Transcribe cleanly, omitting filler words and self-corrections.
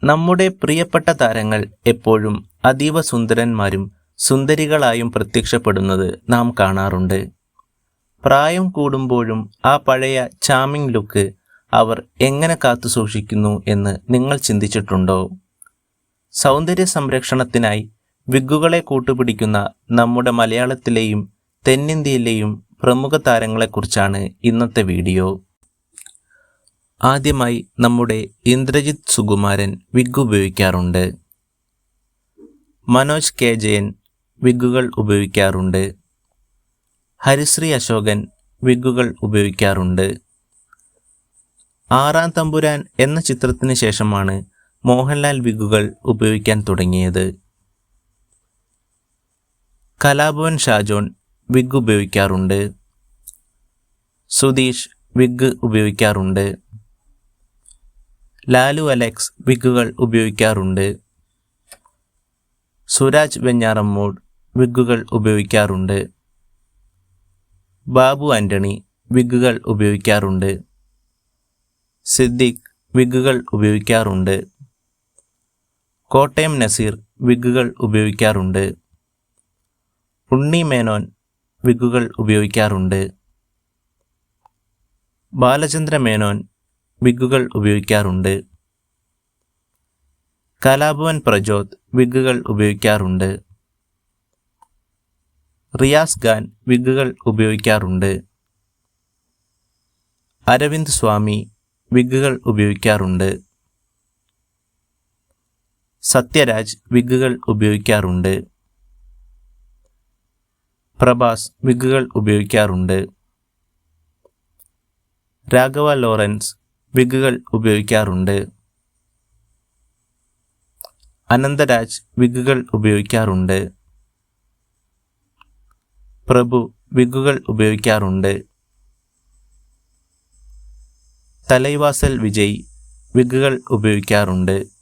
നമ്മുടെ പ്രിയപ്പെട്ട താരങ്ങൾ എപ്പോഴും അതീവ സുന്ദരന്മാരും സുന്ദരികളായും പ്രത്യക്ഷപ്പെടുന്നത് നാം കാണാറുണ്ട്. പ്രായം കൂടുമ്പോഴും ആ പഴയ ചാമിങ് ലുക്ക് അവർ എങ്ങനെ കാത്തു സൂക്ഷിക്കുന്നു എന്ന് നിങ്ങൾ ചിന്തിച്ചിട്ടുണ്ടോ? സൗന്ദര്യ സംരക്ഷണത്തിനായി വിഗ്ഗുകളെ കൂട്ടുപിടിക്കുന്ന നമ്മുടെ മലയാളത്തിലെയും തെന്നിന്ത്യയിലെയും പ്രമുഖ താരങ്ങളെക്കുറിച്ചാണ് ഇന്നത്തെ വീഡിയോ. ആദ്യമായി നമ്മുടെ ഇന്ദ്രജിത് സുകുമാരൻ വിഗ് ഉപയോഗിക്കാറുണ്ട്. മനോജ് കെ ജയൻ വിഗ്ഗുകൾ ഉപയോഗിക്കാറുണ്ട്. ഹരിശ്രീ അശോകൻ വിഗ്ഗുകൾ ഉപയോഗിക്കാറുണ്ട്. ആറാം തമ്പുരാൻ എന്ന ചിത്രത്തിന് ശേഷമാണ് മോഹൻലാൽ വിഗ്ഗുകൾ ഉപയോഗിക്കാൻ തുടങ്ങിയത്. കലാഭവൻ ഷാജോൺ വിഗ് ഉപയോഗിക്കാറുണ്ട്. സുധീഷ് വിഗ് ഉപയോഗിക്കാറുണ്ട്. ലാലു അലക്സ് വിഗ്ഗുകൾ ഉപയോഗിക്കാറുണ്ട്. സുരാജ് വെഞ്ഞാറമ്മൂട് വിഗ്ഗുകൾ ഉപയോഗിക്കാറുണ്ട്. ബാബു ആൻ്റണി വിഗ്ഗുകൾ ഉപയോഗിക്കാറുണ്ട്. സിദ്ദിഖ് വിഗ്ഗുകൾ ഉപയോഗിക്കാറുണ്ട്. കോട്ടയം നസീർ വിഗ്ഗുകൾ ഉപയോഗിക്കാറുണ്ട്. ഉണ്ണി മേനോൻ വിഗ്ഗുകൾ ഉപയോഗിക്കാറുണ്ട്. ബാലചന്ദ്ര മേനോൻ വിഗ്ഗുകൾ ഉപയോഗിക്കാറുണ്ട്. കലാഭവൻ പ്രജോദ് വിഗ്ഗുകൾ ഉപയോഗിക്കാറുണ്ട്. റിയാസ് ഖാൻ വിഗ്ഗുകൾ ഉപയോഗിക്കാറുണ്ട്. അരവിന്ദ് സ്വാമി വിഗ്ഗുകൾ ഉപയോഗിക്കാറുണ്ട്. സത്യരാജ് വിഗ്ഗുകൾ ഉപയോഗിക്കാറുണ്ട്. പ്രഭാസ് വിഗ്ഗുകൾ ഉപയോഗിക്കാറുണ്ട്. രാഘവ ലോറൻസ് വിഗ്ഗുകൾ ഉപയോഗിക്കാറുണ്ട്. അനന്തരാജ് വിഗ്ഗുകൾ ഉപയോഗിക്കാറുണ്ട്. പ്രഭു വിഗ്ഗുകൾ ഉപയോഗിക്കാറുണ്ട്. തലൈവാസൽ വിജയ് വിഗ്ഗുകൾ ഉപയോഗിക്കാറുണ്ട്.